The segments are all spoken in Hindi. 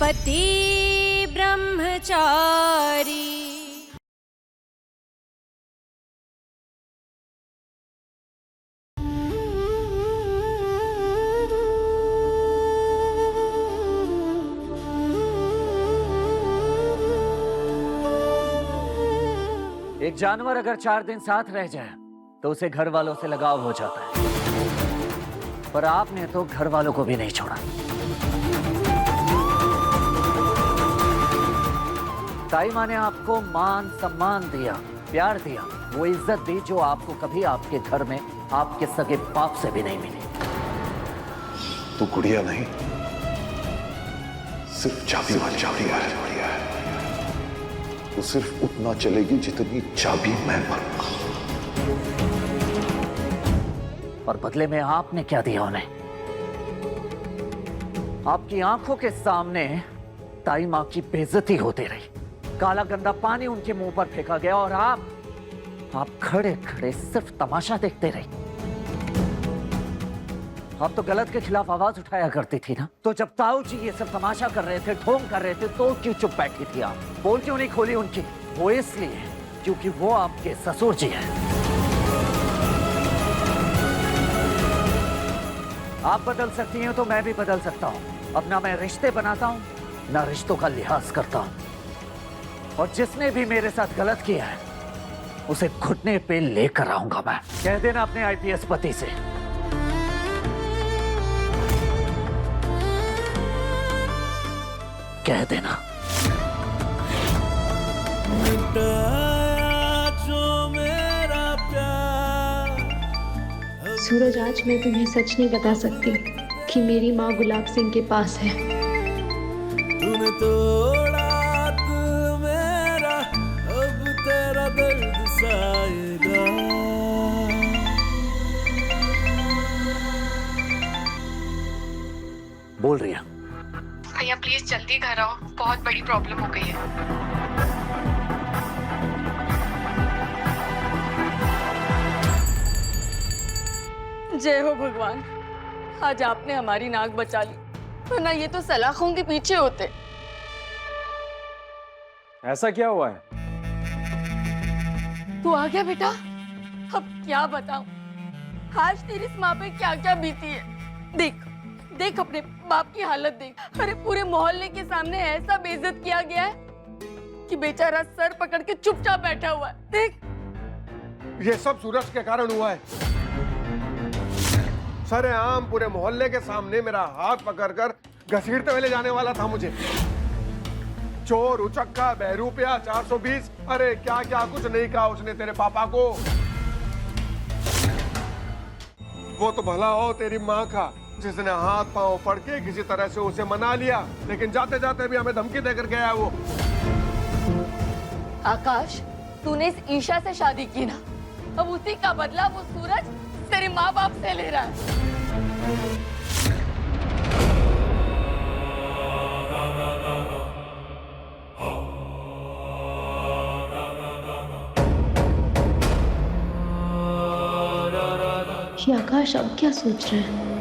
पति ब्रह्मचारी। एक जानवर अगर 4 दिन साथ रह जाए तो उसे घर वालों से लगाव हो जाता है, पर आपने तो घर वालों को भी नहीं छोड़ा। ताई माँ ने आपको मान सम्मान दिया, प्यार दिया, वो इज्जत दी जो आपको कभी आपके घर में आपके सगे बाप से भी नहीं मिली। तू गुड़िया नहीं, सिर्फ चाबी है। वो सिर्फ उतना चलेगी जितनी चाबी मैं मारूंगा। और बदले में आपने क्या दिया उन्हें? आपकी आंखों के सामने ताई माँ की बेइज्जती होती रही, काला गंदा पानी उनके मुंह पर फेंका गया और आप खड़े खड़े सिर्फ तमाशा देखते रहे। आप तो गलत के खिलाफ आवाज उठाया करती थी ना, तो जब ताऊ जी ये सब तमाशा कर रहे थे, ढोंग कर रहे थे, तो क्यों चुप बैठी थी आप? बोल क्यों नहीं खोली उनकी? वो इसलिए क्योंकि वो आपके ससुर जी हैं। आप बदल सकती हैं तो मैं भी बदल सकता हूं। अब ना मैं रिश्ते बनाता हूं, ना रिश्तों का लिहाज करता हूं। और जिसने भी मेरे साथ गलत किया है उसे घुटने पे लेकर आऊंगा मैं। कह देना अपने आईपीएस पति से। कह देना। सूरज, आज मैं तुम्हें सच नहीं बता सकती कि मेरी माँ गुलाब सिंह के पास है। तूने तोड़ा दिल मेरा, अब तेरा दर्द साएगा। बोल रही है। भैया प्लीज जल्दी घर आओ, बहुत बड़ी प्रॉब्लम हो गई है। जय हो भगवान, आज आपने हमारी नाक बचा ली, वरना ये तो सलाखों के पीछे होते। ऐसा क्या हुआ है? तू आ गया बेटा। अब क्या बताऊं, आज तेरी इस माँ पे क्या क्या बीती है। देख देख अपने बाप की हालत देख। अरे पूरे मोहल्ले के सामने ऐसा बेइज्जत किया गया है कि बेचारा सर पकड़ के चुपचाप बैठा हुआ है। देख, ये सब सूरज के कारण हुआ है। सरेआम पूरे मोहल्ले के सामने मेरा हाथ पकड़कर घसीटते हुए ले जाने वाला था मुझे। चोर, उचक्का, बहरूपिया, 420, अरे क्या क्या कुछ नहीं कहा उसने तेरे पापा को। वो तो भला हो तेरी माँ का, जिसने हाथ पांव पड़ के किसी तरह से उसे मना लिया, लेकिन जाते जाते भी हमें धमकी देकर गया वो। आकाश, तूने इस ईशा से शादी की ना, अब उसी का बदला वो सूरज तेरे माँ बाप से ले रहा है। ये आकाश अब क्या सोच रहे हैं?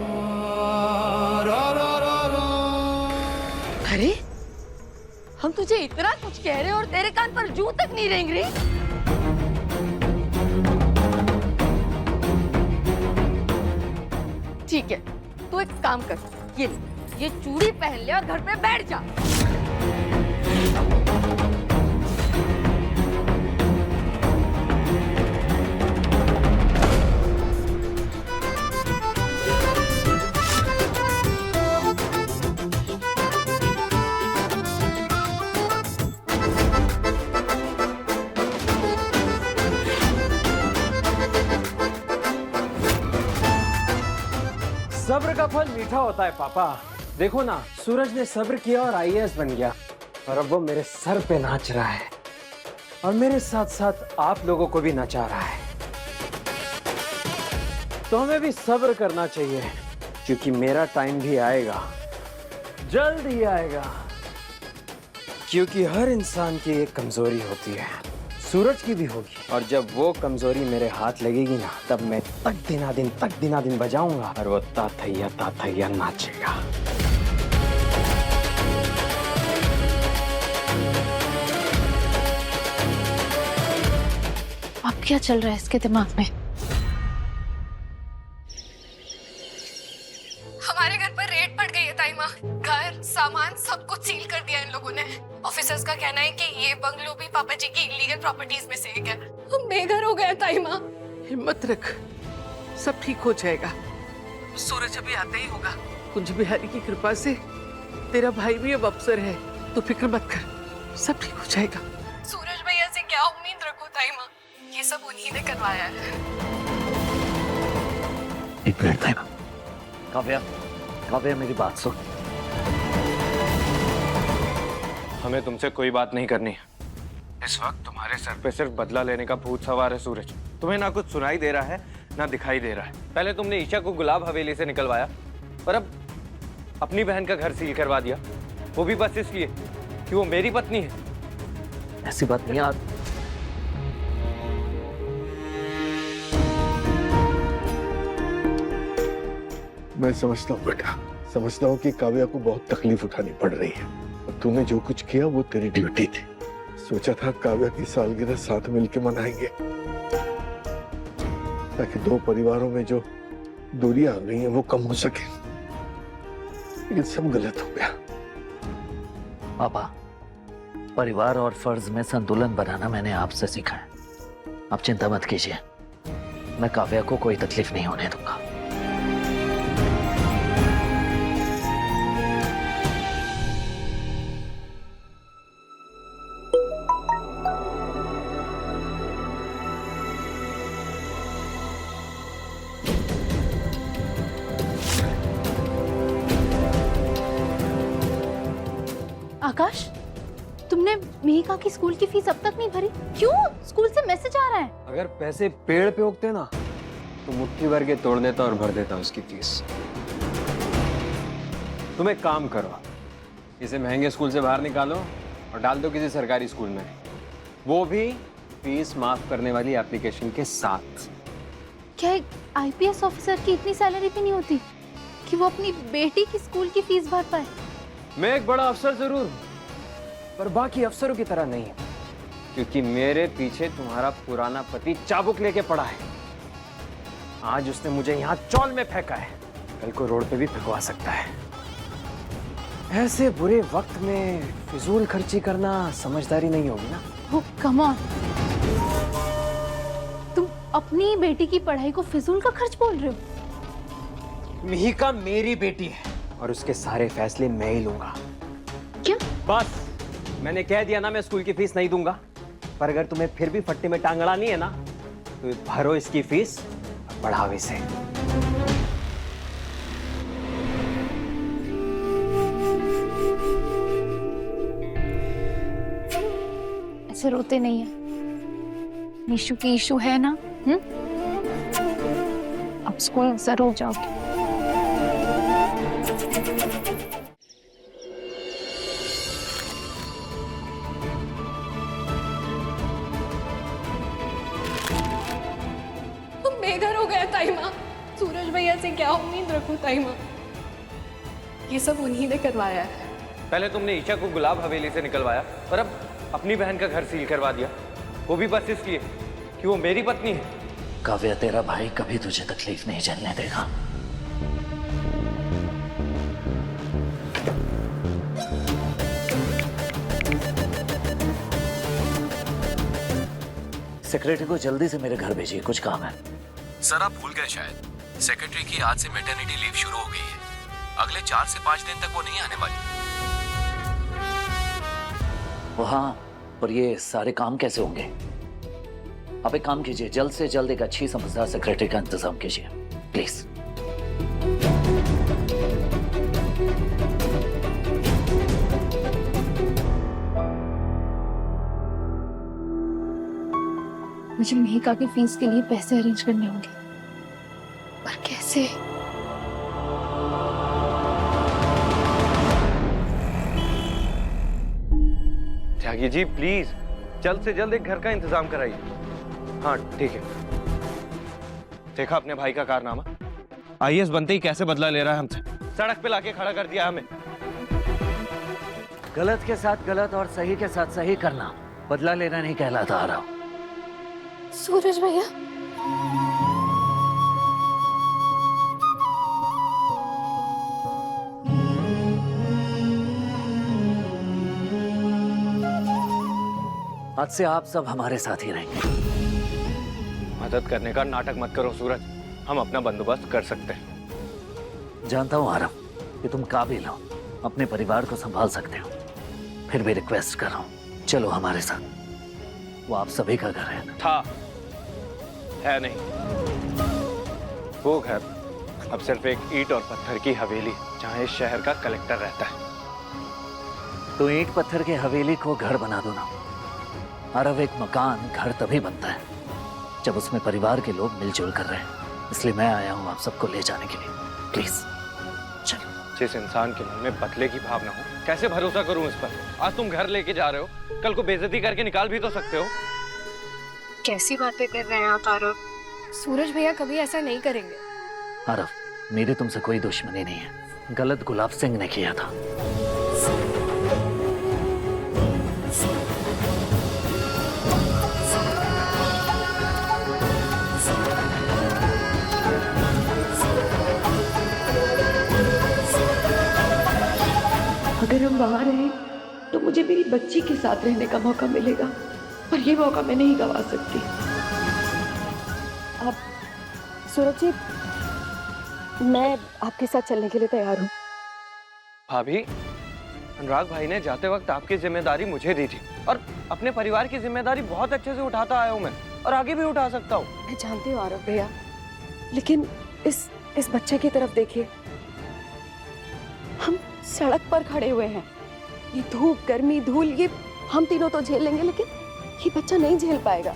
अरे हम तुझे इतना कुछ कह रहे हैं और तेरे कान पर जूं तक नहीं रेंग रही। ठीक है, तू एक काम कर, ये चूड़ी पहन ले और घर पे बैठ जा। सब्र का फल मीठा होता है पापा। देखो ना, सूरज ने सब्र किया और आईएएस बन गया, और अब वो मेरे सर पे नाच रहा है और मेरे साथ साथ आप लोगों को भी नचा रहा है। तो हमें भी सब्र करना चाहिए, क्योंकि मेरा टाइम भी आएगा, जल्द ही आएगा। क्योंकि हर इंसान की एक कमजोरी होती है, सूरज की भी होगी, और जब वो कमजोरी मेरे हाथ लगेगी ना, तब मैं तक दिना दिन बजाऊंगा और वो ताथैया नाचेगा। क्या चल रहा है इसके दिमाग में? हमारे घर पर रेड पड़ गई है ताईमा। घर, सामान सब कुछ सील कर दिया इन लोगों ने। ऑफिसर्स का कहना है कि ये बंगलो भी पापा जी की इलीगल प्रॉपर्टीज में से एक है। हम बेघर हो गए ताईमा। हिम्मत रख, सब ठीक हो जाएगा। सूरज अभी आता ही होगा। कुंज बिहारी की कृपा से तेरा भाई भी अब अफसर है, तो फिक्र मत कर, सब ठीक हो जाएगा। सूरज भैया से क्या उम्मीद रखूं ताईमा? ये सब उन्हीं ने करवाया है। एक मिनट ताईमा। काव्या, काव्या मेरी बात सुन। हमें तुमसे कोई बात नहीं करनी है। इस वक्त तुम्हारे सर पे सिर्फ बदला लेने का भूत सवार है सूरज। तुम्हें ना कुछ सुनाई दे रहा है ना दिखाई दे रहा है। पहले तुमने ईशा को गुलाब हवेली से निकलवाया, पर अब अपनी बहन का घर सील करवा दिया, वो भी बस इसलिए कि वो मेरी पत्नी है। ऐसी बात नहीं यार। मैं समझता हूँ बेटा, समझता हूँ कि काव्या को बहुत तकलीफ उठानी पड़ रही है। और तूने जो कुछ किया वो तेरी ड्यूटी थी। सोचा था काव्या की सालगिरह साथ मिलकर मनाएंगे, ताकि दो परिवारों में जो दूरियां आ गई हैं वो कम हो सके। लेकिन सब गलत हो गया। पापा, परिवार और फर्ज में संतुलन बनाना मैंने आपसे सीखा है। आप चिंता मत कीजिए, मैं काव्या को कोई तकलीफ नहीं होने दूंगा। आकाश, तुमने मेहिका की स्कूल की फीस अब तक नहीं भरी? क्यों? स्कूल से मैसेज आ रहा है। अगर पैसे पेड़ पे उगते ना तो मुट्ठी भर के तोड़ देता और भर देता उसकी फीस। तुम एक काम करो, इसे महंगे स्कूल से बाहर निकालो और डाल दो किसी सरकारी स्कूल में, वो भी फीस माफ करने वाली एप्लीकेशन के साथ। क्या एक आईपीएस ऑफिसर की इतनी सैलरी भी नहीं होती कि वो अपनी बेटी की स्कूल की फीस भर पाए? मैं एक बड़ा अफसर जरूर हूं, पर बाकी अफसरों की तरह नहीं है, क्योंकि मेरे पीछे तुम्हारा पुराना पति चाबुक लेके पड़ा है। आज उसने मुझे यहाँ चौल में फेंका है, कल को रोड पे भी फेंकवा सकता है। ऐसे बुरे वक्त में फिजूल खर्ची करना समझदारी नहीं होगी ना। Oh, come on. तुम अपनी बेटी की पढ़ाई को फिजूल का खर्च बोल रहे हो? मिहिका मेरी बेटी है और उसके सारे फैसले मैं ही लूंगा। क्या? बस मैंने कह दिया ना, मैं स्कूल की फीस नहीं दूंगा। पर अगर तुम्हें फिर भी फट्टी में टांग अड़ानी है ना, तो भरो इसकी फीस और बढ़ाओ इसे। ऐसे रोते नहीं है। निशु की इशू है ना? अब स्कूल जरूर जाओगे। हम बेघर हो गए ताईमा। सूरज भैया से क्या उम्मीद रखूं ताईमा? ये सब उन्हीं ने करवाया है। पहले तुमने ईशा को गुलाब हवेली से निकलवाया, पर अब अपनी बहन का घर सील करवा दिया, वो भी बस इसलिए कि वो मेरी पत्नी है। काव्या, तेरा भाई कभी तुझे तकलीफ नहीं झेलने देगा। सेक्रेटरी को जल्दी से मेरे घर भेजिए, कुछ काम है। सर आप भूल गए शायद, सेक्रेटरी की आज से मैटरनिटी लीव शुरू हो गई है। अगले 4 से 5 दिन तक वो नहीं आने वाली। हाँ, पर ये सारे काम कैसे होंगे? आप एक काम कीजिए, जल्द से जल्द एक अच्छी समझदार सेक्रेटरी का इंतजाम कीजिए प्लीज। मुझे मेहिका की फीस के लिए पैसे अरेंज करने होंगे, पर कैसे? त्यागी जी प्लीज जल्द से जल्द एक घर का इंतजाम कराइए। हाँ ठीक है। देखा अपने भाई का कारनामा, आईएएस बनते ही कैसे बदला ले रहा है हमसे। सड़क पे लाके खड़ा कर दिया हमें। गलत के साथ गलत और सही के साथ सही करना बदला लेना नहीं कहलाता आ रहा। सूरज भैया, आज से आप सब हमारे साथ ही रहेंगे। मदद करने का नाटक मत करो सूरज, हम अपना बंदोबस्त कर सकते हैं। जानता हूँ आरव कि तुम काबिल हो, अपने परिवार को संभाल सकते हो। फिर भी रिक्वेस्ट कर रहा हूँ, चलो हमारे साथ। वो आप सभी का घर है। था, है नहीं। वो घर अब सिर्फ एक ईंट और पत्थर की हवेली जहाँ इस शहर का कलेक्टर रहता है। तो ईंट पत्थर की हवेली को घर बना दो ना। आरव, एक मकान घर तभी बनता है जब उसमें परिवार के लोग मिलजुल कर रहे हैं। इसलिए मैं आया हूँ आप सबको ले जाने के लिए। प्लीज चलो। जिस इंसान के मन में बदले की भावना हो, कैसे भरोसा करूं इस पर? आज तुम घर लेके जा रहे हो, कल को बेइज्जती करके निकाल भी तो सकते हो। कैसी बातें कर रहे हैं आप आरव? सूरज भैया कभी ऐसा नहीं करेंगे। आरव, मेरी तुमसे कोई दुश्मनी नहीं है, गलत गुलाब सिंह ने किया था। अगर हम वहां रहे तो मुझे मेरी बच्ची के साथ रहने का मौका मिलेगा, और ये मौका मैं नहीं गवा सकती। आप सूरज जी, मैं आपके साथ चलने के लिए तैयार हूँ। भाभी, अनुराग भाई ने जाते वक्त आपकी जिम्मेदारी मुझे दी थी और अपने परिवार की जिम्मेदारी बहुत अच्छे से उठाता आया हूँ मैं, और आगे भी उठा सकता हूँ। मैं जानती हूँ आरव भैया, लेकिन इस बच्चे की तरफ देखिए। हम सड़क पर खड़े हुए हैं, ये धूप, गर्मी, धूल, ये हम तीनों तो झेल लेंगे, लेकिन ये बच्चा नहीं झेल पाएगा।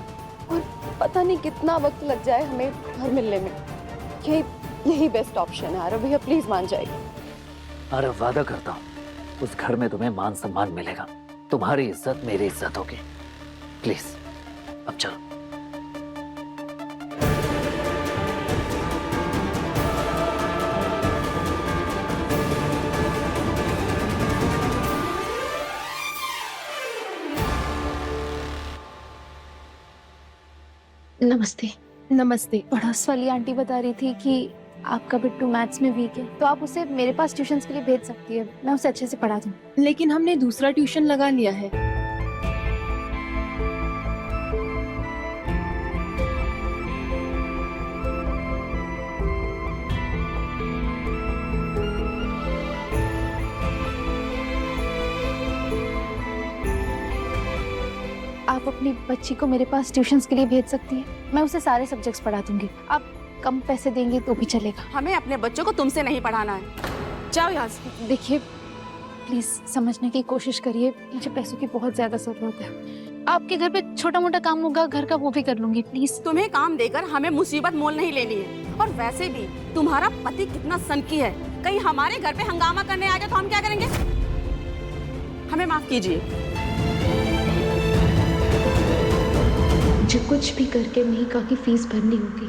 और पता नहीं कितना वक्त लग जाए हमें घर मिलने में। यही बेस्ट ऑप्शन है आरव भैया, प्लीज मान जाइए। आरव, वादा करता हूँ उस घर में तुम्हें मान सम्मान मिलेगा, तुम्हारी इज्जत मेरी इज्जत होगी। प्लीज अब चलो। नमस्ते। नमस्ते। पड़ोस वाली आंटी बता रही थी कि आपका बिट्टू मैथ्स में वीक है, तो आप उसे मेरे पास ट्यूशन्स के लिए भेज सकती है, मैं उसे अच्छे से पढ़ा दूँ। लेकिन हमने दूसरा ट्यूशन लगा लिया है। आप अपनी बच्ची को मेरे पास ट्यूशन्स के लिए भेज सकती हैं, मैं उसे सारे सब्जेक्ट्स पढ़ा दूंगी। आप कम पैसे देंगे तो भी चलेगा। हमें अपने बच्चों को तुमसे नहीं पढ़ाना है, जाओ यहाँ से। देखिए प्लीज समझने की कोशिश करिए, मुझे पैसों की बहुत ज्यादा जरूरत है। आपके घर पे छोटा मोटा काम होगा घर का, वो भी कर लूंगी। प्लीज। तुम्हें काम देकर हमें मुसीबत मोल नहीं लेनी है। और वैसे भी तुम्हारा पति कितना सनकी है, कहीं हमारे घर पे हंगामा करने आ गया तो हम क्या करेंगे? हमें माफ कीजिए। मुझे कुछ भी करके मेहिका की फीस भरनी होगी।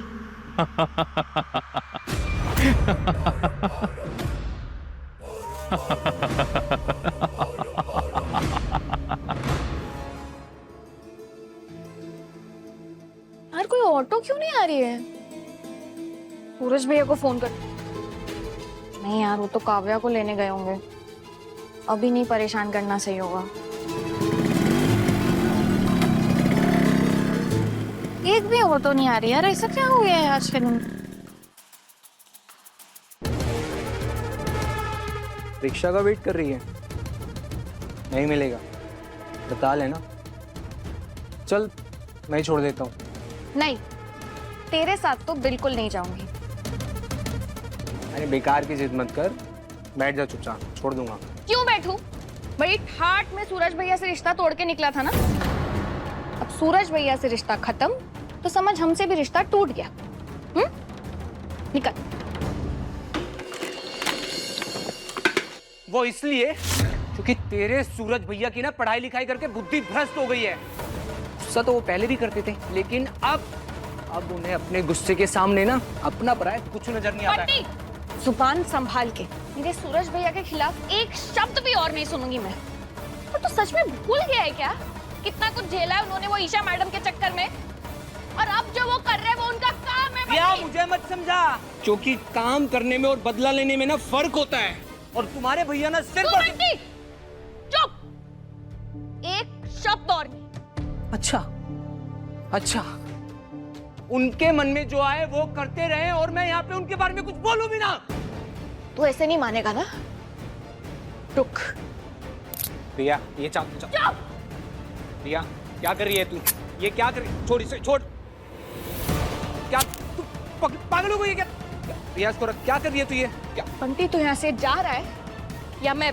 यार कोई ऑटो क्यों नहीं आ रही है? सूरज भैया को फोन कर। नहीं यार, वो तो काव्या को लेने गए होंगे, अभी नहीं परेशान करना सही होगा। एक भी ऑटो नहीं आ रही यार, ऐसा क्या हो गया है आजकल? रिक्शा का वेट कर रही है, नहीं मिलेगा, बता लेना। चल मैं ही छोड़ देता हूँ। नहीं, तेरे साथ तो बिल्कुल नहीं जाऊंगी। अरे बेकार की जिद मत कर, बैठ जा चुपचाप, छोड़ दूंगा। क्यों बैठूं? भाई ठाट में सूरज भैया से रिश्ता तोड़ के निकला था ना, अब सूरज भैया से रिश्ता खत्म तो समझ हमसे भी रिश्ता टूट गया। निकल। वो इसलिए क्योंकि तेरे सूरज भैया की ना पढ़ाई लिखाई करके बुद्धि भ्रष्ट हो गई है। गुस्सा तो वो पहले भी करते थे, लेकिन अब उन्हें अपने गुस्से के सामने ना अपना पराया कुछ नजर नहीं आता है। जुबान संभाल के, मेरे सूरज भैया के खिलाफ एक शब्द भी और नहीं सुनूंगी मैं। और तो सच में भूल गया है क्या कितना कुछ झेला है उन्होंने वो ईशा मैडम के चक्कर में? और अब जो वो कर रहे हैं वो उनका काम है। रिया, मुझे मत समझा, क्योंकि काम करने में और बदला लेने में ना फर्क होता है। और तुम्हारे भैया ना सिर्फ बंटी, चुप, एक शब्द और नहीं। अच्छा, उनके मन में जो आए वो करते रहे और मैं यहाँ पे उनके बारे में कुछ बोलूं भी ना। तू ऐसे नहीं मानेगा ना? रुक। रिया, ये चुप। रिया, क्या कर रही है तू? ये क्या कर रही? छोड़ इसे, छोड़। क्या तू पागल हो गई है क्या? रिया, इसको रख। क्या कर रही है तू? ये क्या? बंटी, तू यहाँ से जा रहा है या मैं?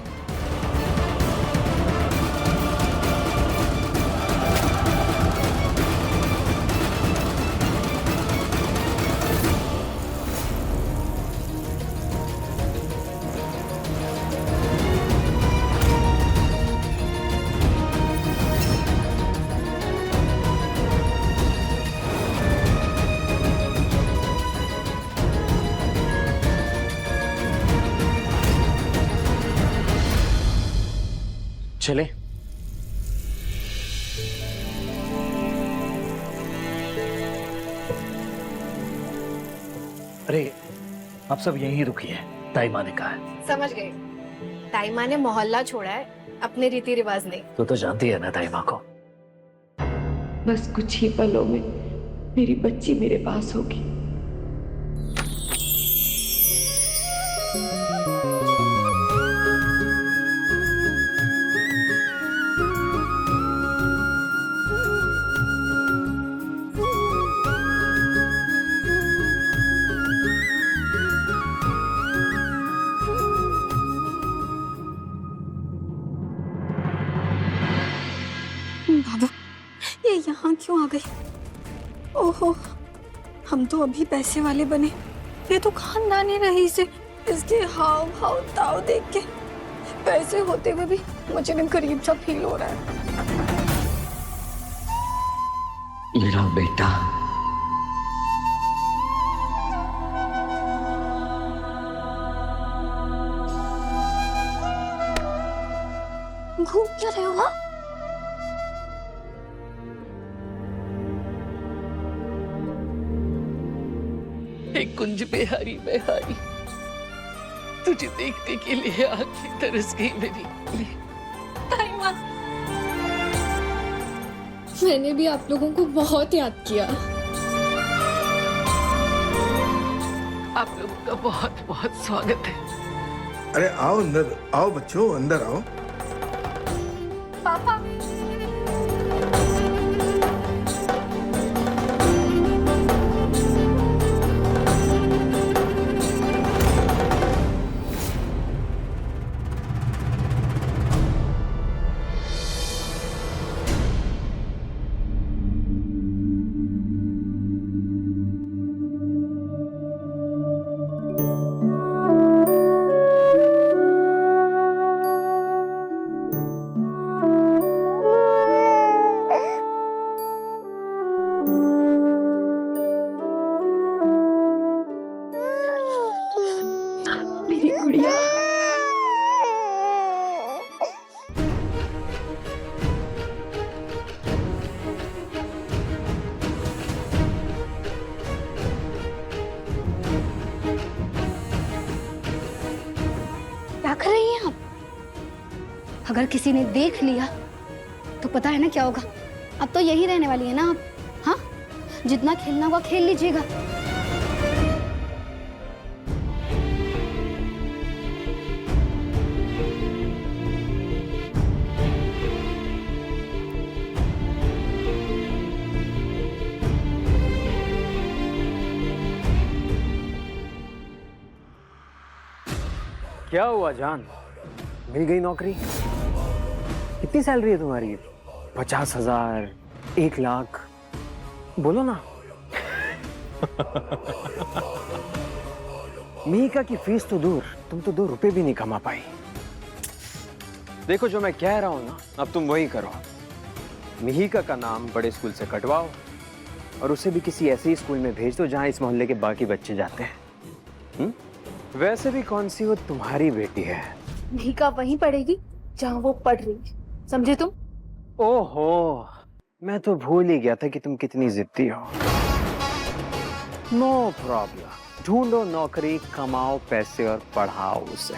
चले। अरे, आप सब यहीं रुकिए, ताईमा ने कहा है। समझ गए, ताईमा ने मोहल्ला छोड़ा है, अपने रीति रिवाज नहीं। तो जानती है ना ताईमा को। बस कुछ ही पलों में मेरी बच्ची मेरे पास होगी। बाबू, ये यहाँ क्यों आ गई? ओहो, हम तो अभी पैसे वाले बने, ये तो खानदानी रईस है। इसके हाव भाव ताव देख के पैसे होते हुए भी मुझे भी गरीब सा फील हो रहा है। मेरा बेटा। घूम क्या रहे हो? हाँ, एक कुंज बिहारी बिहारी, तुझे देखने के लिए आंखें तरस गई मेरी। ताईमा, मैंने भी आप लोगों को बहुत याद किया। आप लोगों का बहुत बहुत स्वागत है। अरे आओ अंदर, आओ बच्चों, अंदर आओ। पापा, मेरी गुड़िया। क्या कर रही हैं आप? अगर किसी ने देख लिया तो पता है ना क्या होगा? अब तो यही रहने वाली है ना आप? हाँ, जितना खेलना होगा खेल लीजिएगा। क्या हुआ जान? मिल गई नौकरी? कितनी सैलरी है तुम्हारी? 50,000, 1 लाख? बोलो ना। मीका की फीस तो दूर, तुम तो 2 रुपए भी नहीं कमा पाई। देखो, जो मैं कह रहा हूं ना, अब तुम वही करो। मिहिका का नाम बड़े स्कूल से कटवाओ और उसे भी किसी ऐसे ही स्कूल में भेज दो जहां इस मोहल्ले के बाकी बच्चे जाते हैं। वैसे भी कौन सी वो तुम्हारी बेटी है? मिहिका वहीं पढ़ेगी जहां वो पढ़ रही है, समझे तुम? ओहो, मैं तो भूल ही गया था कि तुम कितनी जिद्दी हो। नो प्रॉब्लम, ढूंढो नौकरी, कमाओ पैसे और पढ़ाओ उसे।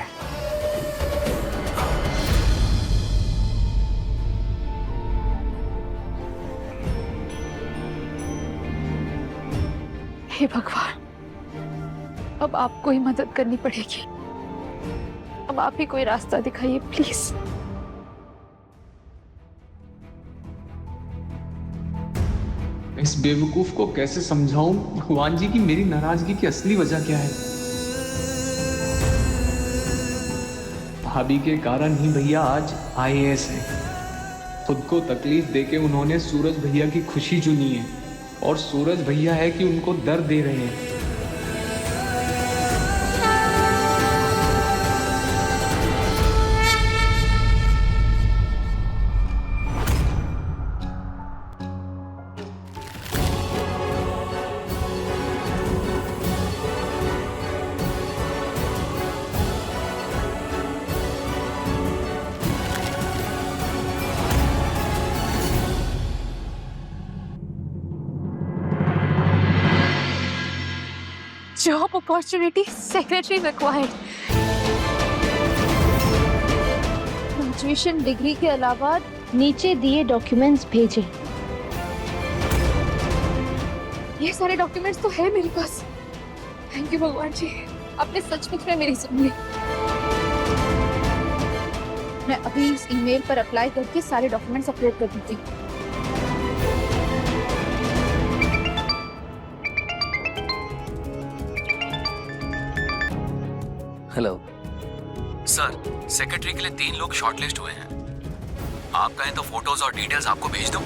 हे भगवान, अब आपको ही मदद करनी पड़ेगी। अब आप ही कोई रास्ता दिखाइए प्लीज। इस बेवकूफ को कैसे समझाऊं भगवान जी की मेरी नाराजगी की असली वजह क्या है। भाभी के कारण ही भैया आज IAS है। खुद को तकलीफ देके उन्होंने सूरज भैया की खुशी चुनी है, और सूरज भैया है कि उनको दर्द दे रहे हैं। Job opportunity, secretary required. Graduation degree के अलावा नीचे दिए डॉक्यूमेंट्स भेजें। ये सारे डॉक्यूमेंट्स तो है मेरे पास। थैंक यू भगवान जी, आपने सचमुच में मेरी सुन ली। मैं अभी इस ईमेल पर अप्लाई करके सारे डॉक्यूमेंट्स अपलोड कर देती हूँ। हेलो सर, सेक्रेटरी के लिए 3 लोग शॉर्टलिस्ट हुए हैं। आप कहें तो फोटोज और डिटेल्स आपको भेज दूं?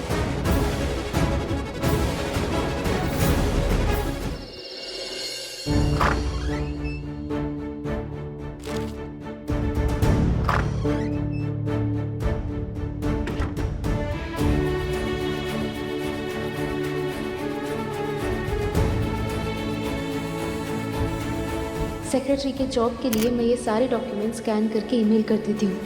सेक्रेटरी के जॉब के लिए मैं ये सारे डॉक्यूमेंट स्कैन करके ईमेल कर देती हूँ।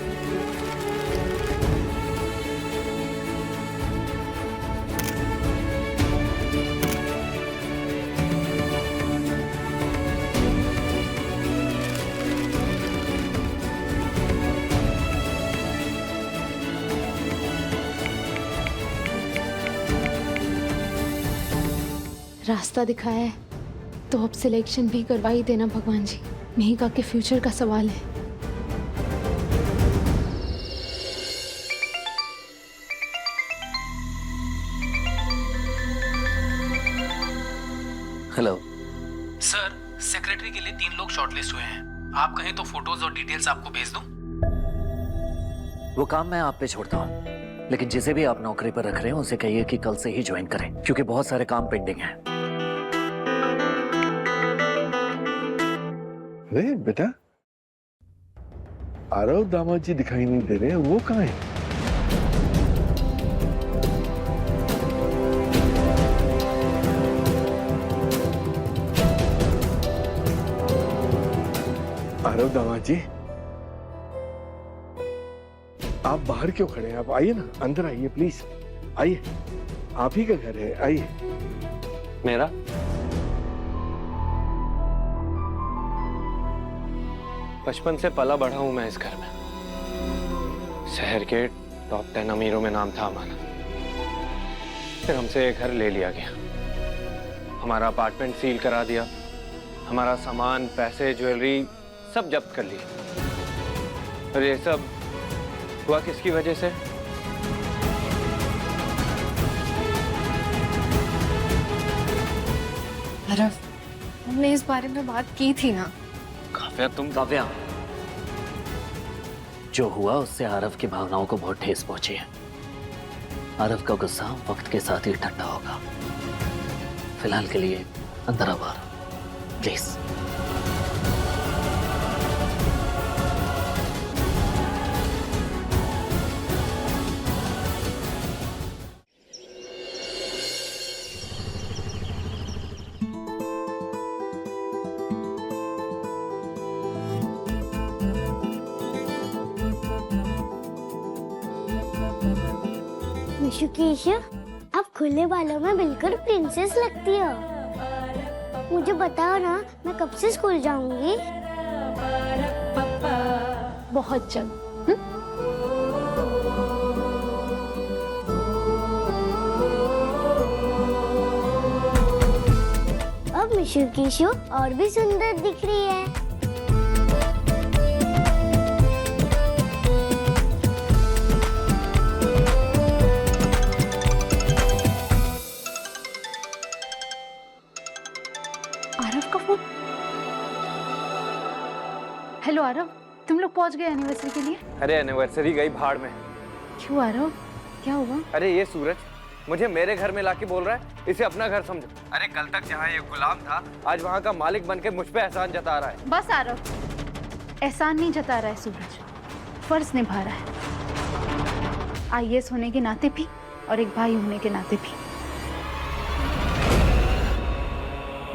रास्ता दिखाया है तो अब सिलेक्शन भी करवा ही देना भगवान जी। मेहिका के फ्यूचर का सवाल है। हेलो सर, सेक्रेटरी के लिए 3 लोग शॉर्टलिस्ट हुए हैं। आप कहें तो फोटोज और डिटेल्स आपको भेज दूं? वो काम मैं आप पे छोड़ता हूँ, लेकिन जिसे भी आप नौकरी पर रख रहे हैं उसे कहिए कि कल से ही ज्वाइन करें, क्योंकि बहुत सारे काम पेंडिंग हैं। अरे बेटा, आरव दामाद जी दिखाई नहीं दे रहे, वो कहाँ है? आरव दामाद जी, आप बाहर क्यों खड़े हैं? आप आइए ना, अंदर आइए प्लीज, आइए। आप ही का घर है, आइए। मेरा? बचपन से पला बढ़ा हूं मैं इस घर में। शहर के टॉप 10 अमीरों में नाम था हमारा। फिर हमसे ये घर ले लिया गया, हमारा अपार्टमेंट सील करा दिया, हमारा सामान, पैसे, ज्वेलरी सब जब्त कर लिए। और ये सब हुआ किसकी वजह से? आरव, हमने इस बारे में बात की थी ना। काव्या, तुम काव्या, जो हुआ उससे आरव की भावनाओं को बहुत ठेस पहुंची है। आरव का गुस्सा वक्त के साथ ही ठंडा होगा। फिलहाल के लिए अंदर आओ प्लीज। विशु की ईशा, आप खुले बालों में बिल्कुल प्रिंसेस लगती हो। मुझे बताओ ना, मैं कब से स्कूल जाऊंगी? बहुत जल्द। अब मिशु की शो और भी सुंदर दिख रही है। आरव का फोन। हेलो आरव, तुम लोग पहुंच गए एनिवर्सरी के लिए? अरे एनिवर्सरी गई भाड़ में। क्यों आरव, क्या हुआ? अरे ये सूरज मुझे मेरे घर में लाके बोल रहा है इसे अपना घर समझो। अरे कल तक जहाँ ये गुलाम था, आज वहाँ का मालिक बनके मुझ पे एहसान जता रहा है। बस आरव, एहसान नहीं जता रहा है सूरज, फर्ज निभा रहा है। IAS होने के नाते भी और एक भाई होने के नाते भी।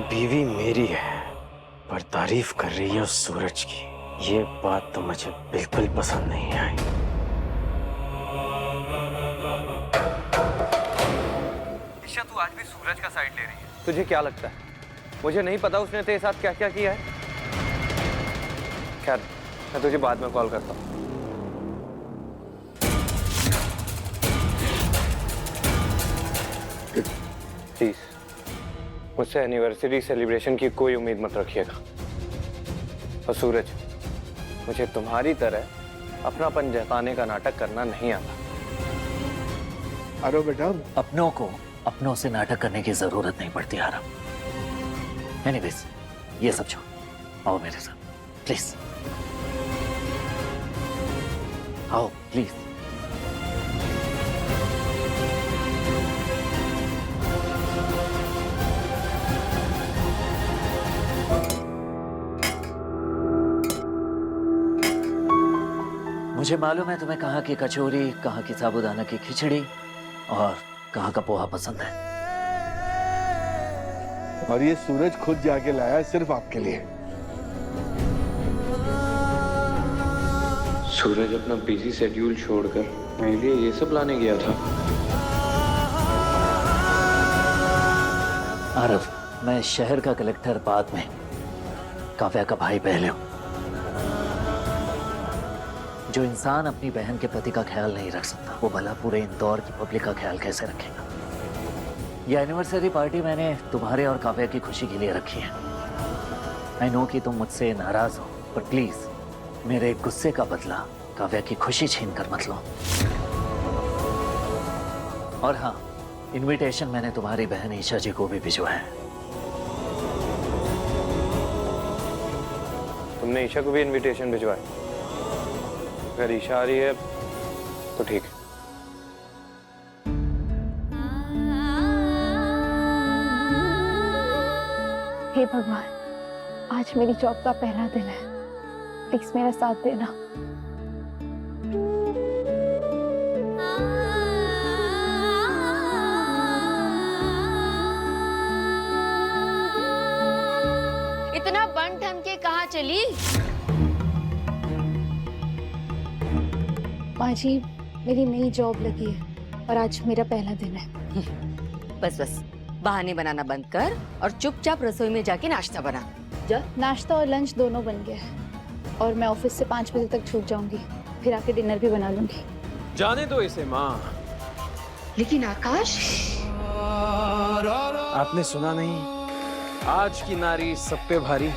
बीवी मेरी है पर तारीफ कर रही है उस सूरज की। ये बात तो मुझे बिल्कुल पसंद नहीं आई। ईशा, तू आज भी सूरज का साइड ले रही है। तुझे क्या लगता है मुझे नहीं पता उसने तेरे साथ क्या क्या किया है? खैर, मैं तुझे बाद में कॉल करता हूँ। प्लीज मुझसे एनिवर्सरी सेलिब्रेशन की कोई उम्मीद मत रखिएगा। और सूरज, मुझे तुम्हारी तरह अपनापन जताने का नाटक करना नहीं आता। अरे बेटा, अपनों को अपनों से नाटक करने की जरूरत नहीं पड़ती आरव। एनीवेज, ये सब छोड़, आओ मेरे साथ प्लीज। आओ प्लीज। मुझे मालूम है तुम्हें कहाँ की कचौरी, कहाँ की साबूदाना की खिचड़ी और कहाँ का पोहा पसंद है। और ये सूरज खुद जाके लाया है सिर्फ आपके लिए। सूरज अपना बिजी शेड्यूल छोड़कर मेरे लिए ये सब लाने गया था। आरव, मैं शहर का कलेक्टर बाद में, काव्या का भाई पहले हूं। जो इंसान अपनी बहन के पति का ख्याल नहीं रख सकता, वो भला पूरे इंदौर की पब्लिक का ख्याल कैसे रखेगा? ये एनिवर्सरी पार्टी मैंने तुम्हारे और काव्या की खुशी के लिए रखी है। आई नो कि तुम मुझसे नाराज हो, पर प्लीज मेरे गुस्से का बदला काव्या की खुशी छीन कर मत लो। और हाँ, इनविटेशन मैंने तुम्हारी बहन ईशा जी को भी भिजवाया है। तुमने ईशा को भी इनविटेशन भिजवाया? अगर ईशा आ रही है तो ठीक है। हे भगवान, आज मेरी जॉब का पहला दिन है, प्लीज मेरा साथ देना। इतना बन ठन के कहाँ चली? माँ जी, मेरी नई जॉब लगी है और आज मेरा पहला दिन है। बस बस बहाने बनाना बंद कर और चुपचाप रसोई में जाके नाश्ता बना। जा। नाश्ता और लंच दोनों बन गया है और मैं ऑफिस से 5 बजे तक छूट जाऊंगी, फिर आके डिनर भी बना लूंगी। जाने दो इसे माँ। लेकिन आकाश, आपने सुना नहीं, आज की नारी सब पे भारी।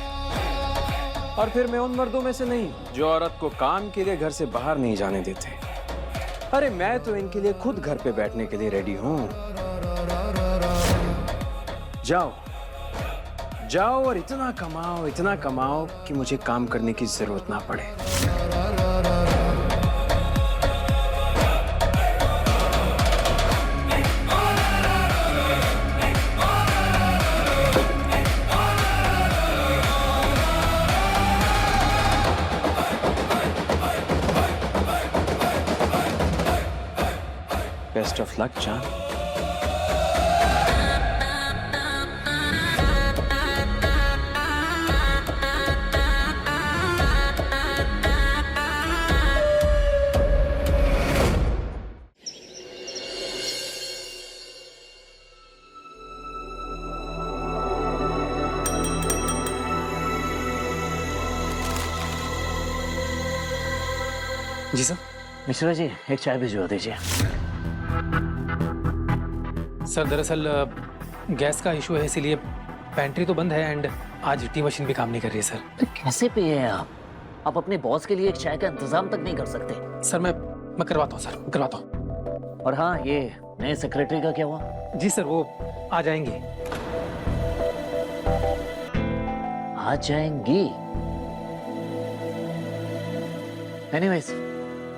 और फिर मैं उन मर्दों में से नहीं जो औरत को काम के लिए घर से बाहर नहीं जाने देते। अरे मैं तो इनके लिए खुद घर पे बैठने के लिए रेडी हूं। जाओ जाओ और इतना कमाओ कि मुझे काम करने की जरूरत ना पड़े। बेस्ट ऑफ लक जान। जी सर। मिश्रा जी, एक चाय भिजवा दीजिए। सर दरअसल गैस का इशू है, इसीलिए पेंट्री तो बंद है एंड आज टी मशीन भी काम नहीं कर रही है सर। कैसे पिए हैं आप? आप अपने बॉस के लिए एक चाय का इंतजाम तक नहीं कर सकते। सर मैं करवाता हूँ सर, करवाता हूँ। और हाँ, ये नए सेक्रेटरी का क्या हुआ? जी सर, वो आ जाएंगे। आ जाएंगी? एनीवेज,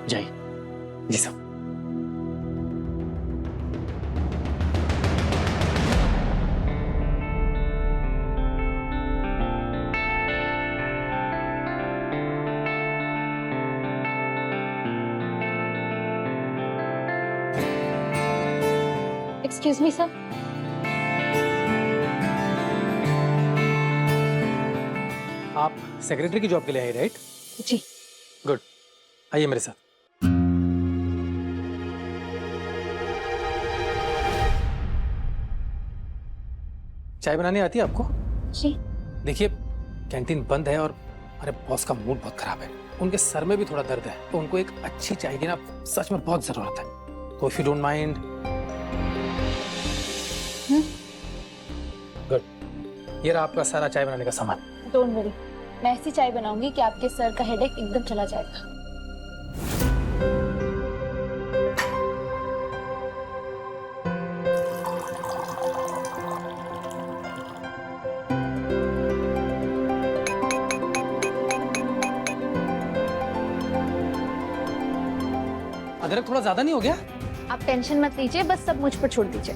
जाइए। जी सर। Excuse me sir. आप सेक्रेटरी की जॉब के लिए आए राइट? जी। गुड, आइए मेरे साथ। चाय बनाने आती है आपको? जी। देखिए कैंटीन बंद है और हमारे बॉस का मूड बहुत खराब है, उनके सर में भी थोड़ा दर्द है, तो उनको एक अच्छी चाय की ना सच में बहुत जरूरत है। तो if you don't mind. Good, ये रहा आपका सारा चाय बनाने का सामान। डोंट वरी, मैं ऐसी चाय बनाऊंगी कि आपके सर का हेडेक एकदम चला जाएगा। अदरक थोड़ा ज्यादा नहीं हो गया? आप टेंशन मत लीजिए, बस सब मुझ पर छोड़ दीजिए।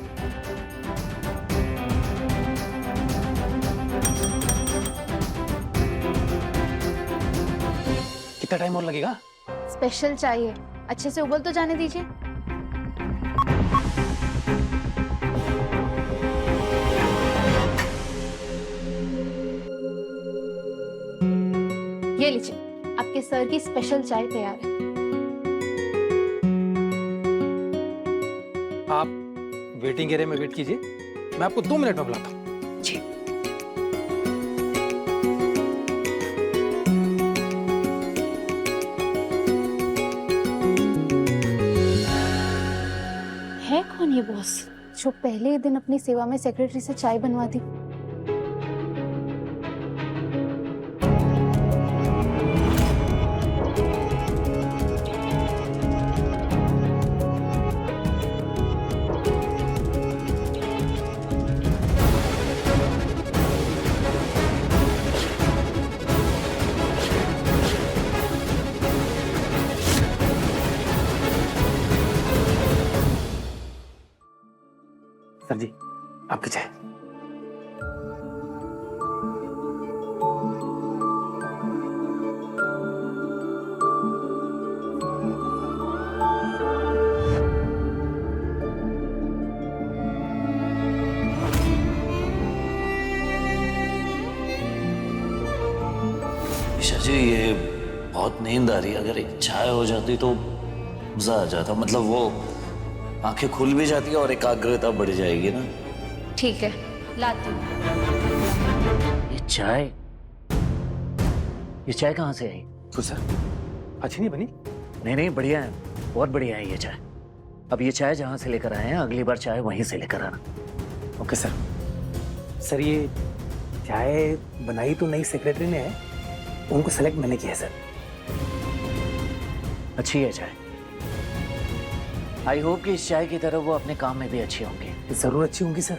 कितना टाइम और लगेगा? स्पेशल चाहिए, अच्छे से उबल तो जाने दीजिए। ये लीजिए, आपके सर की स्पेशल चाय तैयार है। आप वेटिंग एरिया में वेट कीजिए, मैं आपको 2 मिनट में बुलाता हूँ। जी। है कौन ये बॉस जो पहले ही दिन अपनी सेवा में सेक्रेटरी से चाय बनवा दी? सर जी, आपकी चाय। ईशा जी, ये बहुत नींद आ रही है। अगर एक चाय हो जाती तो मजा आ जाता। मतलब वो आंखें खुल भी जाती है और एकाग्रता बढ़ जाएगी ना। ठीक है, लाती हूँ। ये चाय कहाँ से आई? तो सर अच्छी नहीं बनी? नहीं, बढ़िया है, बहुत बढ़िया है ये चाय। अब ये चाय जहाँ से लेकर आए हैं, अगली बार चाय वहीं से लेकर आना। Okay sir. सर ये चाय बनाई तो नई सेक्रेटरी ने है, उनको सेलेक्ट मैंने किया है सर। अच्छी है चाय। आई होप कि इस चाय की तरह वो अपने काम में भी अच्छी होंगी। जरूर अच्छी होंगी सर।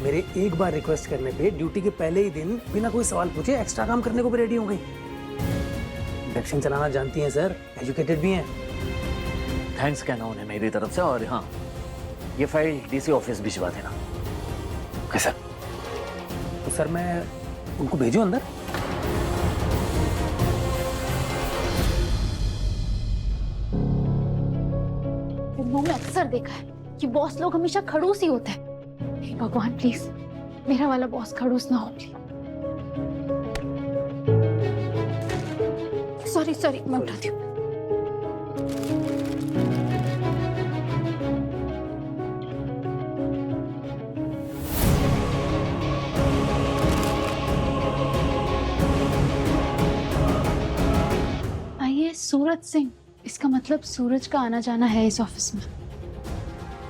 मेरे एक बार रिक्वेस्ट करने पे ड्यूटी के पहले ही दिन बिना कोई सवाल पूछे एक्स्ट्रा काम करने को भी रेडी हो गई। इंडक्शन चलाना जानती हैं सर, एजुकेटेड भी हैं। थैंक्स कहना उन्हें मेरी तरफ से। और हाँ, ये फाइल डीसी ऑफिस भिजवा देना। Okay sir. तो सर मैं उनको भेजूं अंदर? फिल्मों में अक्सर देखा है कि बॉस लोग हमेशा खड़ूस ही होते हैं। हे भगवान प्लीज मेरा वाला बॉस खड़ूस ना हो प्लीज। सॉरी मैं उठाती हूँ। आइए सूरज सिंह, इसका मतलब सूरज का आना जाना है इस ऑफिस में।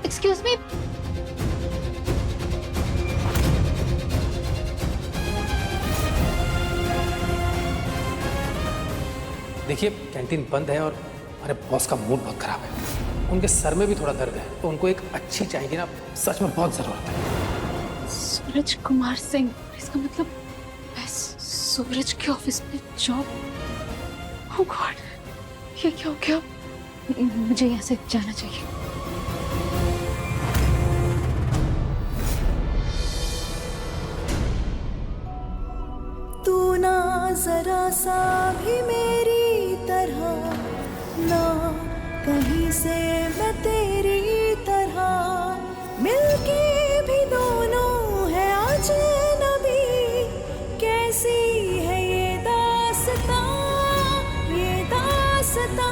Excuse me. देखिए कैंटीन बंद है और हमारे बॉस का मूड बहुत खराब है, उनके सर में भी थोड़ा दर्द है, तो उनको एक अच्छी चाय की ना सच में बहुत जरूरत है। सूरज कुमार सिंह, इसका मतलब मैं सूरज के ऑफिस में जॉब। ओह गॉड, ये क्या हो गया? मुझे यहाँ से जाना चाहिए। तू ना जरा सा भी मेरी तरह, ना कहीं से मैं तेरी तरह, मिलके भी दोनों है अजनबी, कैसी है ये दास्तां, ये दास्तां।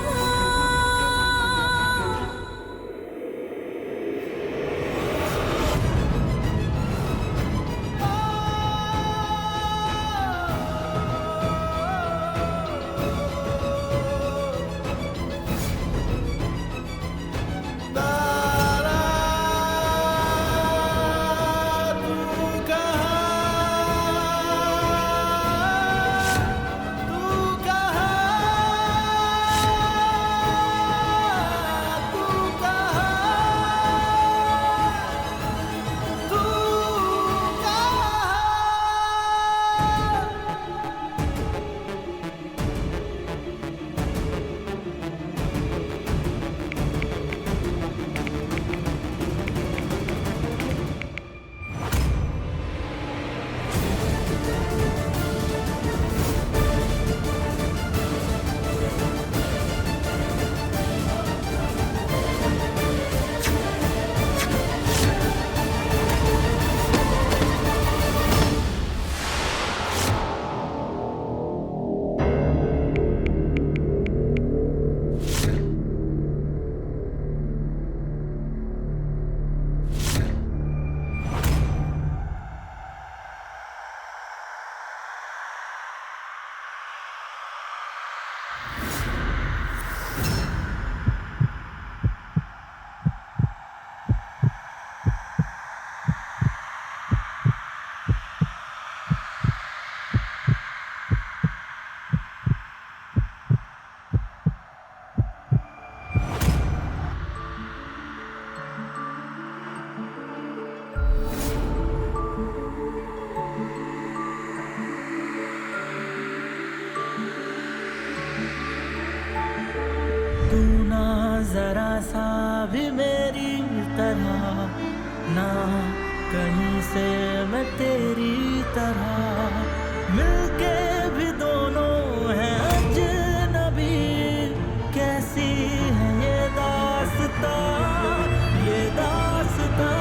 तू ना जरा सा भी मेरी तरह, ना कहीं से मैं तेरी तरह, मिलके भी दोनों हैं अजनबी, कैसी है ये दास्तां, ये दास्तां।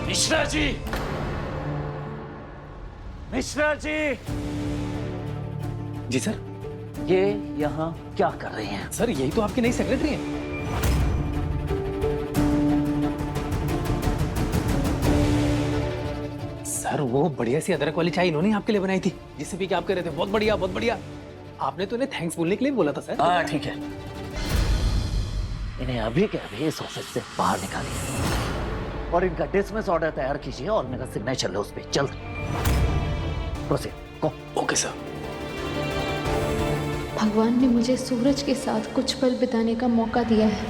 मिश्रा जी, मिश्रा जी। जी सर। ये यहाँ क्या कर रही हैं? सर यही तो आपकी नई सेक्रेटरी हैं। सर वो बढ़िया सी अदरक वाली चाय इन्होंने आपके लिए बनाई थी, जिससे भी कि आप कह रहे थे बहुत बढ़िया बहुत बढ़िया। आपने तो इन्हें थैंक्स बोलने के लिए बोला था सर। हाँ ठीक है, इन्हें अभी के अभी इस ऑफिस से बाहर निकालिए और इनका डिसमिस ऑर्डर तैयार कीजिए और मेरा सिग्नेचर लो उस पर जल्द। Proceed go. Okay sir. भगवान ने मुझे सूरज के साथ कुछ पल बिताने का मौका दिया है।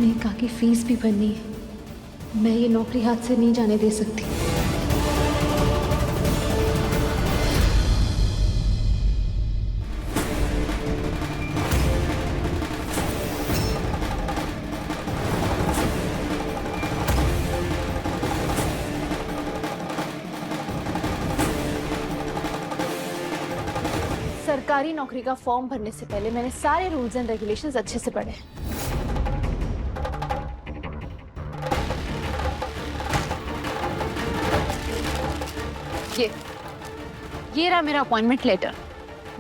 मेहका की फीस भी भरनी है। मैं ये नौकरी हाथ से नहीं जाने दे सकती। सरकारी नौकरी का फॉर्म भरने से पहले मैंने सारे रूल्स एंड रेगुलेशंस अच्छे से पढ़े। ये रहा मेरा अपॉइंटमेंट लेटर।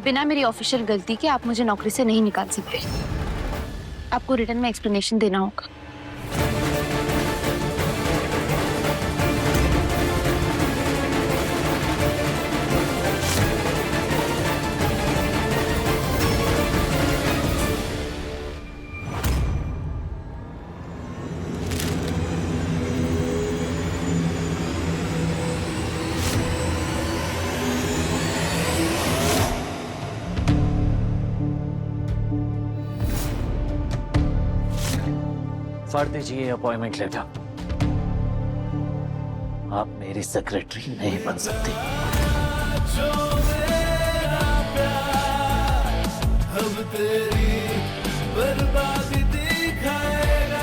बिना मेरी ऑफिशियल गलती के आप मुझे नौकरी से नहीं निकाल सकते। आपको रिटर्न में एक्सप्लेनेशन देना होगा। पढ़ दीजिए अपॉइंटमेंट लेटर। आप मेरी सेक्रेटरी नहीं बन सकती। अब तेरी बर्बादी दिखाएगा।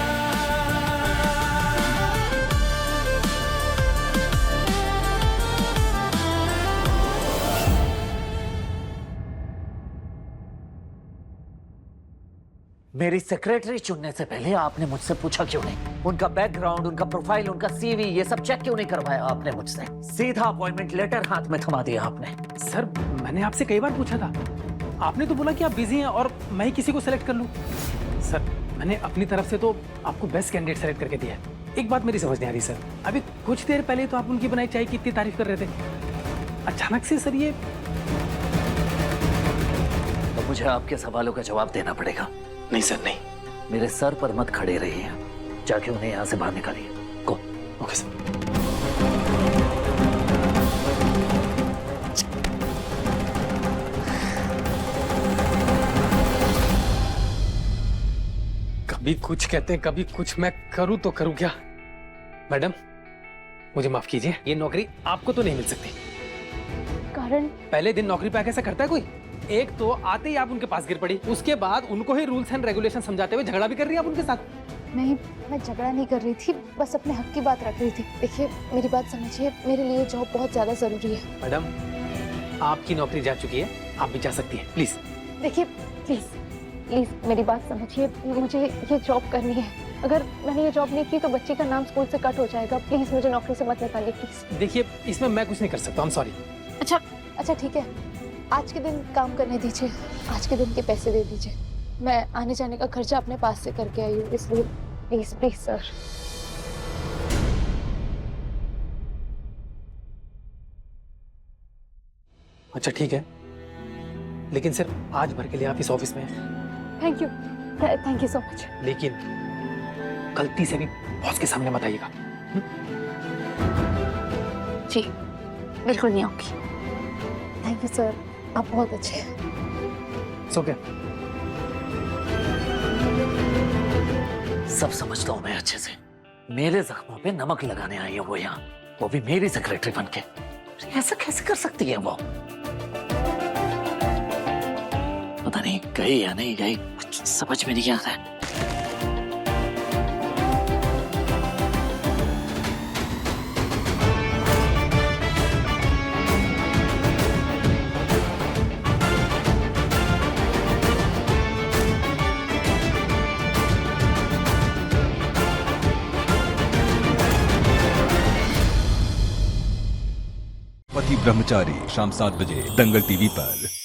मेरी सेक्रेटरी चुनने से पहले आपने मुझसे पूछा क्यों नहीं? उनका बैकग्राउंड, उनका प्रोफाइल, उनका सीवी, ये सब चेक क्यों नहीं करवाया आपने मुझसे? सीधा अपॉइंटमेंट लेटर हाथ में थमा दिया आपने। सर मैंने आपसे कई बार पूछा था, आपने तो बोला कि आप बिजी हैं और मैं ही किसी को सेलेक्ट कर लूं। सर मैंने अपनी तरफ से तो आपको बेस्ट कैंडिडेट सेलेक्ट करके दिया है। एक बात मेरी समझ नहीं आ रही सर, अभी कुछ देर पहले तो आप उनकी बनाई चाय की इतनी तारीफ कर रहे थे, अचानक से सर ये। तो मुझे आपके सवालों का जवाब देना पड़ेगा। नहीं सर नहीं। मेरे सर पर मत खड़े रहिए, जाके उन्हें यहाँ से बाहर निकालिए। गो। Okay sir. कभी कुछ कहते हैं, कभी कुछ। मैं करूं तो करूं क्या? मैडम मुझे माफ कीजिए, ये नौकरी आपको तो नहीं मिल सकती। कारण? पहले दिन नौकरी पे आके ऐसा करता है कोई? एक तो आते ही आप उनके पास गिर पड़ी, उसके बाद उनको ही रूल्स एंड रेगुलेशन समझाते हुए झगड़ा भी कर रही है आप उनके साथ। नहीं, मैं झगड़ा नहीं कर रही थी, बस अपने हक की बात रख रही थी। देखिए मेरी बात समझिए, मेरे लिए जॉब बहुत ज्यादा जरूरी है। मैडम आपकी नौकरी जा चुकी है, आप भी जा सकती हैं, प्लीज। देखिए प्लीज प्लीज मेरी बात समझिए, मुझे ये जॉब करनी है। अगर मैंने ये जॉब नहीं की तो बच्ची का नाम स्कूल से कट हो जाएगा। प्लीज मुझे नौकरी से मत निकालिए प्लीज। देखिए इसमें मैं कुछ नहीं कर सकता, आई एम सॉरी। अच्छा ठीक है, आज के दिन काम करने दीजिए, आज के दिन के पैसे दे दीजिए। मैं आने जाने का खर्चा अपने पास से करके आई हूँ, इसलिए प्लीज प्लीज सर। अच्छा ठीक है, लेकिन सिर्फ आज भर के लिए आप इस ऑफिस में हैं। Thank you so much. लेकिन गलती से भी बॉस के सामने मत आइएगा। जी बिल्कुल नहीं आऊंगी। थैंक यू सर, आप बहुत अच्छे हैं। सो क्या? सब समझता हूँ मैं अच्छे से। मेरे जख्मों पे नमक लगाने आई है वो यहाँ, वो भी मेरी सेक्रेटरी बनके। ऐसा कैसे कर सकती है वो? पता नहीं गई या नहीं गई, कुछ समझ में नहीं आ रहा है। पति ब्रह्मचारी शाम 7 बजे दंगल टीवी पर।